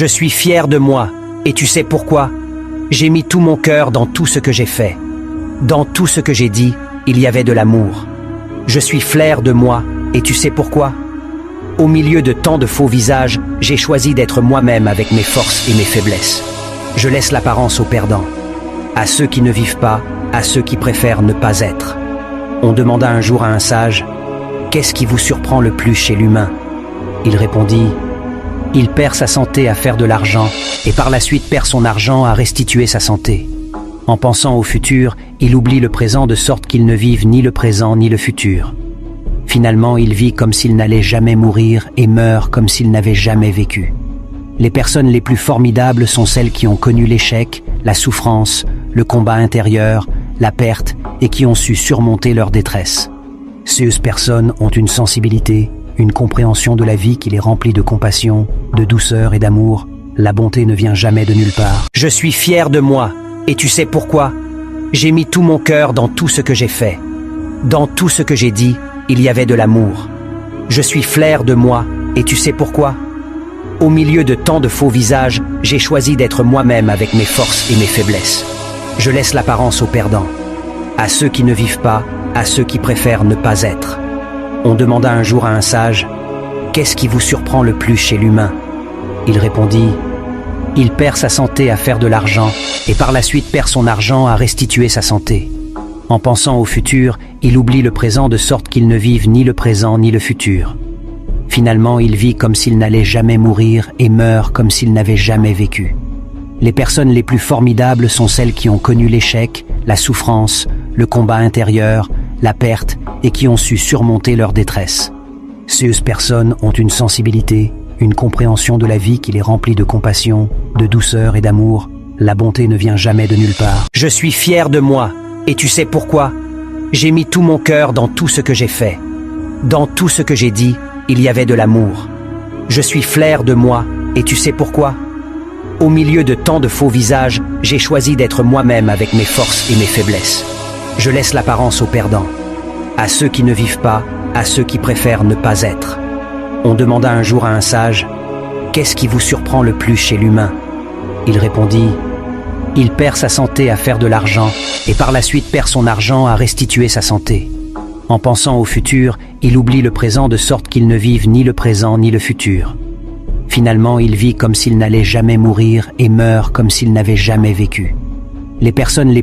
Je suis fier de moi, et tu sais pourquoi? J'ai mis tout mon cœur dans tout ce que j'ai fait. Dans tout ce que j'ai dit, il y avait de l'amour. Je suis fier de moi, et tu sais pourquoi? Au milieu de tant de faux visages, j'ai choisi d'être moi-même avec mes forces et mes faiblesses. Je laisse l'apparence aux perdants, à ceux qui ne vivent pas, à ceux qui préfèrent ne pas être. On demanda un jour à un sage, « Qu'est-ce qui vous surprend le plus chez l'humain ?» Il répondit, « Il perd sa santé à faire de l'argent et par la suite perd son argent à restituer sa santé. En pensant au futur, il oublie le présent de sorte qu'il ne vive ni le présent ni le futur. Finalement, il vit comme s'il n'allait jamais mourir et meurt comme s'il n'avait jamais vécu. Les personnes les plus formidables sont celles qui ont connu l'échec, la souffrance, le combat intérieur, la perte et qui ont su surmonter leur détresse. Ces personnes ont une sensibilité, une compréhension de la vie qui les remplit de compassion, de douceur et d'amour. La bonté ne vient jamais de nulle part. Je suis fier de moi, et tu sais pourquoi? J'ai mis tout mon cœur dans tout ce que j'ai fait. Dans tout ce que j'ai dit, il y avait de l'amour. Je suis fier de moi, et tu sais pourquoi? Au milieu de tant de faux visages, j'ai choisi d'être moi-même avec mes forces et mes faiblesses. Je laisse l'apparence aux perdants, à ceux qui ne vivent pas, à ceux qui préfèrent ne pas être. On demanda un jour à un sage, « Qu'est-ce qui vous surprend le plus chez l'humain ?» Il répondit, « Il perd sa santé à faire de l'argent et par la suite perd son argent à restituer sa santé. En pensant au futur, il oublie le présent de sorte qu'il ne vive ni le présent ni le futur. Finalement, il vit comme s'il n'allait jamais mourir et meurt comme s'il n'avait jamais vécu. Les personnes les plus formidables sont celles qui ont connu l'échec, la souffrance, le combat intérieur, la perte et qui ont su surmonter leur détresse. Ces personnes ont une sensibilité, une compréhension de la vie qui les remplit de compassion, de douceur et d'amour. La bonté ne vient jamais de nulle part. Je suis fier de moi, et tu sais pourquoi? J'ai mis tout mon cœur dans tout ce que j'ai fait. Dans tout ce que j'ai dit, il y avait de l'amour. Je suis fier de moi, et tu sais pourquoi? Au milieu de tant de faux visages, j'ai choisi d'être moi-même avec mes forces et mes faiblesses. Je laisse l'apparence aux perdants, à ceux qui ne vivent pas, à ceux qui préfèrent ne pas être. On demanda un jour à un sage, « Qu'est-ce qui vous surprend le plus chez l'humain ?» Il répondit, « Il perd sa santé à faire de l'argent et par la suite perd son argent à restituer sa santé. En pensant au futur, il oublie le présent de sorte qu'il ne vive ni le présent ni le futur. Finalement, il vit comme s'il n'allait jamais mourir et meurt comme s'il n'avait jamais vécu. Les personnes les